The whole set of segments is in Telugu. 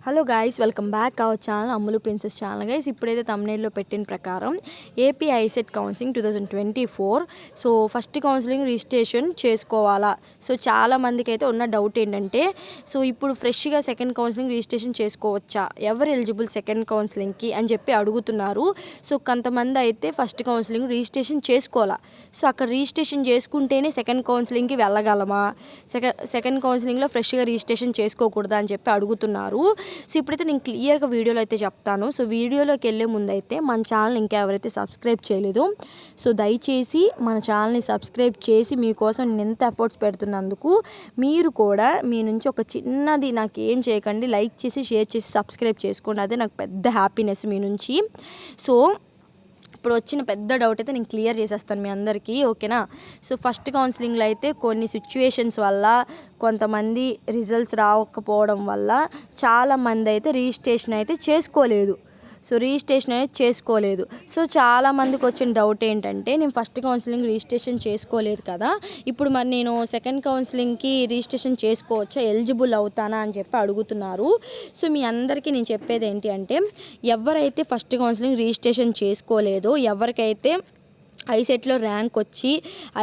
Hello guys, welcome back our channel Ammulu princess channel. Guys, ఇప్పుడైతే తమ్నేల్లో పెట్టిన ప్రకారం AP ICET counselling 2024. So first counselling registration చేసుకోవాలా? సో చాలా మందికి అయితే ఉన్న డౌట్ ఏంటంటే, సో ఇప్పుడు ఫ్రెష్గా సెకండ్ కౌన్సిలింగ్ రిజిస్ట్రేషన్ చేసుకోవచ్చా, ఎవరు ఎలిజిబుల్ సెకండ్ కౌన్సిలింగ్కి అని చెప్పి అడుగుతున్నారు. సో కొంతమంది అయితే ఫస్ట్ కౌన్సిలింగ్ రిజిస్ట్రేషన్ చేసుకోవాలా, సో అక్కడ రిజిస్ట్రేషన్ చేసుకుంటేనే సెకండ్ కౌన్సిలింగ్కి వెళ్ళగలమా, సెకండ్ కౌన్సిలింగ్లో ఫ్రెష్గా రిజిస్ట్రేషన్ చేసుకోకూడదా అని చెప్పి అడుగుతున్నారు. సో ఇప్పుడైతే నేను క్లియర్గా వీడియోలో అయితే చెప్తాను. సో వీడియోలోకి వెళ్ళే ముందు అయితే మన ఛానల్ ఇంకా ఎవరైతే సబ్స్క్రైబ్ చేయలేదో, సో దయచేసి మన ఛానల్ని సబ్స్క్రైబ్ చేసి మీకోసం నేను ఎంత ఎఫర్ట్స్ పెడుతున్నందుకు మీరు కూడా మీ నుంచి ఒక చిన్నది నాకు ఏం చేయకండి, లైక్ చేసి షేర్ చేసి సబ్స్క్రైబ్ చేసుకోండి. అదే నాకు పెద్ద హ్యాపీనెస్ మీ నుంచి. సో ఇప్పుడు వచ్చిన పెద్ద డౌట్ అయితే నేను క్లియర్ చేసేస్తాను మీ అందరికీ, ఓకేనా? సో ఫస్ట్ కౌన్సిలింగ్లో అయితే కొన్ని సిచ్యువేషన్స్ వల్ల, కొంతమంది రిజల్ట్స్ రాకపోవడం వల్ల చాలామంది అయితే రిజిస్ట్రేషన్ అయితే చేసుకోలేదు. సో చాలామందికి వచ్చిన డౌట్ ఏంటంటే, నేను ఫస్ట్ కౌన్సిలింగ్ రిజిస్ట్రేషన్ చేసుకోలేదు కదా, ఇప్పుడు మరి నేను సెకండ్ కౌన్సిలింగ్కి రిజిస్ట్రేషన్ చేసుకోవచ్చా, ఎలిజిబుల్ అవుతానా అని చెప్పి అడుగుతున్నారు. సో మీ అందరికీ నేను చెప్పేది ఏంటి అంటే, ఎవరైతే ఫస్ట్ కౌన్సిలింగ్ రిజిస్ట్రేషన్ చేసుకోలేదో, ఎవరికైతే ఐసెట్లో ర్యాంక్ వచ్చి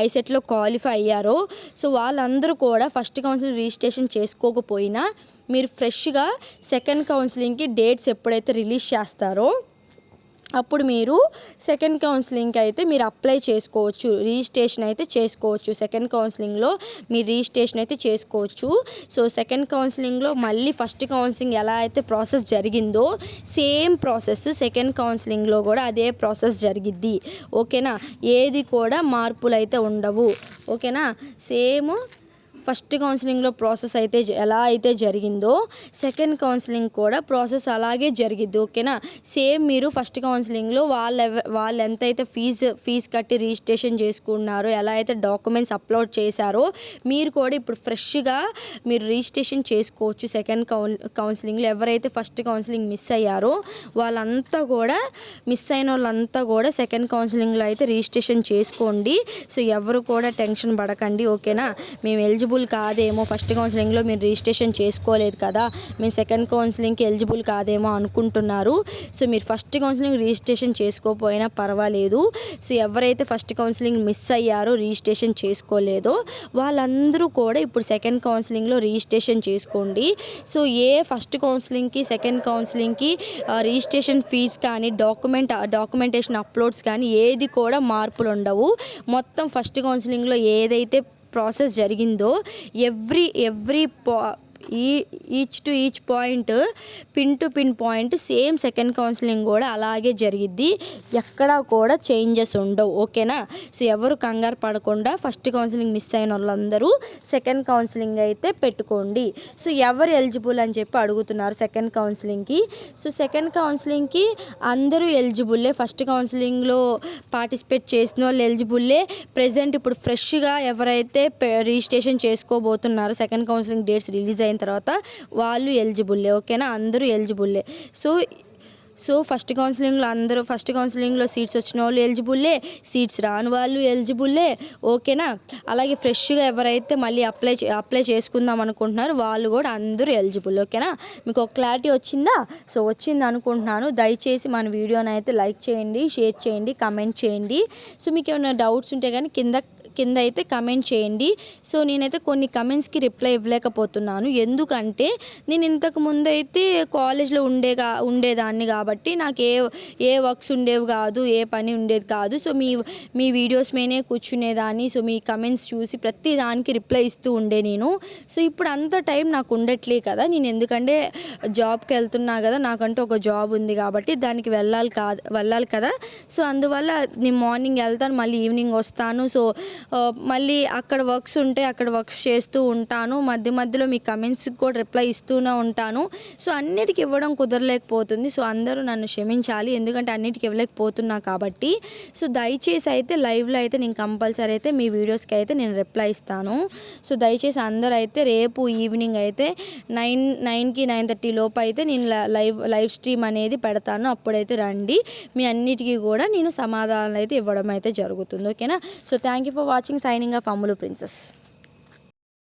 ఐసెట్లో క్వాలిఫై అయ్యారో, సో వాళ్ళందరూ కూడా ఫస్ట్ కౌన్సిలింగ్ రిజిస్ట్రేషన్ చేసుకోకపోయినా మీరు ఫ్రెష్గా సెకండ్ కౌన్సిలింగ్కి డేట్స్ ఎప్పుడైతే రిలీజ్ చేస్తారో అప్పుడు మీరు సెకండ్ కౌన్సిలింగ్కి అయితే మీరు అప్లై చేసుకోవచ్చు, రిజిస్ట్రేషన్ అయితే చేసుకోవచ్చు. సెకండ్ కౌన్సిలింగ్లో మీరు రిజిస్ట్రేషన్ అయితే చేసుకోవచ్చు. సో సెకండ్ కౌన్సిలింగ్లో మళ్ళీ ఫస్ట్ కౌన్సిలింగ్ ఎలా అయితే ప్రాసెస్ జరిగిందో సేమ్ ప్రాసెస్ సెకండ్ కౌన్సిలింగ్లో కూడా అదే ప్రాసెస్ జరిగిద్ది, ఓకేనా? ఏది కూడా మార్పులు అయితే ఉండవు, ఓకేనా? సేమ్ ఫస్ట్ కౌన్సిలింగ్లో ప్రాసెస్ అయితే ఎలా అయితే జరిగిందో సెకండ్ కౌన్సిలింగ్ కూడా ప్రాసెస్ అలాగే జరిగిద్ది, ఓకేనా? సేమ్ మీరు ఫస్ట్ కౌన్సిలింగ్లో వాళ్ళు ఎంతైతే ఫీజు కట్టి రిజిస్ట్రేషన్ చేసుకున్నారో, ఎలా అయితే డాక్యుమెంట్స్ అప్లోడ్ చేశారో, మీరు కూడా ఇప్పుడు ఫ్రెష్గా మీరు రిజిస్ట్రేషన్ చేసుకోవచ్చు. సెకండ్ కౌన్సిలింగ్లో ఎవరైతే ఫస్ట్ కౌన్సిలింగ్ మిస్ అయ్యారో వాళ్ళంతా కూడా, మిస్ అయిన వాళ్ళంతా కూడా సెకండ్ కౌన్సిలింగ్లో అయితే రిజిస్ట్రేషన్ చేసుకోండి. సో ఎవరు కూడా టెన్షన్ పడకండి, ఓకేనా? మేము ఎలిజిబుల్ కాదేమో, ఫస్ట్ కౌన్సిలింగ్లో మీరు రిజిస్ట్రేషన్ చేసుకోలేదు కదా, మేము సెకండ్ కౌన్సిలింగ్కి ఎలిజిబుల్ కాదేమో అనుకుంటున్నారు. సో మీరు ఫస్ట్ కౌన్సిలింగ్ రిజిస్ట్రేషన్ చేసుకోకపోయినా పర్వాలేదు. సో ఎవరైతే ఫస్ట్ కౌన్సిలింగ్ మిస్ అయ్యారో, రిజిస్ట్రేషన్ చేసుకోలేదో వాళ్ళందరూ కూడా ఇప్పుడు సెకండ్ కౌన్సిలింగ్లో రిజిస్ట్రేషన్ చేసుకోండి. సో ఫస్ట్ కౌన్సిలింగ్కి సెకండ్ కౌన్సిలింగ్కి రిజిస్ట్రేషన్ ఫీజు కానీ డాక్యుమెంటేషన్ అప్లోడ్స్ కానీ ఏది కూడా మార్పులు ఉండవు. మొత్తం ఫస్ట్ కౌన్సిలింగ్లో ఏదైతే ప్రాసెస్ జరిగిందో each to each point, pin to pin point same second counselling కూడా అలాగే జరిగిద్ది, ఎక్కడా కూడా చేంజెస్ ఉండవు, ఓకేనా? సో ఎవరు కంగారు పడకుండా ఫస్ట్ కౌన్సిలింగ్ మిస్ అయిన వాళ్ళందరూ సెకండ్ కౌన్సిలింగ్ అయితే పెట్టుకోండి. సో ఎవరు ఎలిజిబుల్ అని చెప్పి అడుగుతున్నారు సెకండ్ కౌన్సిలింగ్కి. సో సెకండ్ కౌన్సిలింగ్కి అందరూ ఎలిజిబుల్లే, ఫస్ట్ కౌన్సిలింగ్లో పార్టిసిపేట్ చేసిన వాళ్ళు ఎలిజిబుల్లే. ప్రజెంట్ ఇప్పుడు ఫ్రెష్గా ఎవరైతే రిజిస్ట్రేషన్ చేసుకోబోతున్నారో, సెకండ్ కౌన్సిలింగ్ డేట్స్ రిలీజ్ అయిన తర్వాత వాళ్ళు ఎలిజిబుల్లే, ఓకేనా? అందరూ ఎలిజిబుల్లే. సో ఫస్ట్ కౌన్సిలింగ్లో సీట్స్ వచ్చిన వాళ్ళు ఎలిజిబుల్లే, సీట్స్ రాని వాళ్ళు ఎలిజిబుల్లే, ఓకేనా? అలాగే ఫ్రెష్గా ఎవరైతే మళ్ళీ అప్లై చేసుకుందాం అనుకుంటున్నారో వాళ్ళు కూడా అందరూ ఎలిజిబుల్, ఓకేనా? మీకు ఒక క్లారిటీ వచ్చిందా? సో వచ్చింది అనుకుంటున్నాను. దయచేసి మన వీడియోని అయితే లైక్ చేయండి, షేర్ చేయండి, కమెంట్ చేయండి. సో మీకు ఏమైనా డౌట్స్ ఉంటే కానీ కింద అయితే కమెంట్ చేయండి. సో నేనైతే కొన్ని కమెంట్స్కి రిప్లై ఇవ్వలేకపోతున్నాను, ఎందుకంటే నేను ఇంతకు ముందు అయితే కాలేజ్లో ఉండేదాన్ని కాబట్టి నాకు ఏ వర్క్స్ ఉండేవి కాదు, ఏ పని ఉండేది కాదు. సో మీ వీడియోస్ మీదే కూర్చునేదాన్ని. సో మీ కమెంట్స్ చూసి ప్రతి దానికి రిప్లై ఇస్తూ ఉండే నేను. సో ఇప్పుడు అంత టైం నాకు ఉండట్లే కదా, నేను ఎందుకంటే జాబ్కి వెళ్తున్నా కదా, నాకంటూ ఒక జాబ్ ఉంది కాబట్టి దానికి వెళ్ళాలి కదా. సో అందువల్ల నేను మార్నింగ్ వెళ్తాను, మళ్ళీ ఈవినింగ్ వస్తాను. సో మళ్ళీ అక్కడ వర్క్స్ ఉంటే అక్కడ వర్క్స్ చేస్తూ ఉంటాను, మధ్యలో మీ కమెంట్స్కి కూడా రిప్లై ఇస్తూనే ఉంటాను. సో అన్నిటికీ ఇవ్వడం కుదరలేకపోతుంది. సో అందరూ నన్ను క్షమించాలి, ఎందుకంటే అన్నిటికీ ఇవ్వలేకపోతున్నా కాబట్టి. సో దయచేసి అయితే లైవ్లో అయితే నేను కంపల్సరీ అయితే మీ వీడియోస్కి అయితే నేను రిప్లై ఇస్తాను. సో దయచేసి అందరూ అయితే రేపు ఈవినింగ్ అయితే 9కి 9:30 లోపు అయితే నేను లైవ్ స్ట్రీమ్ అనేది పెడతాను, అప్పుడైతే రండి. మీ అన్నిటికీ కూడా నేను సమాధానాలు అయితే ఇవ్వడం అయితే జరుగుతుంది, ఓకేనా? So thank you for watching. Signing off, Amulu Princess.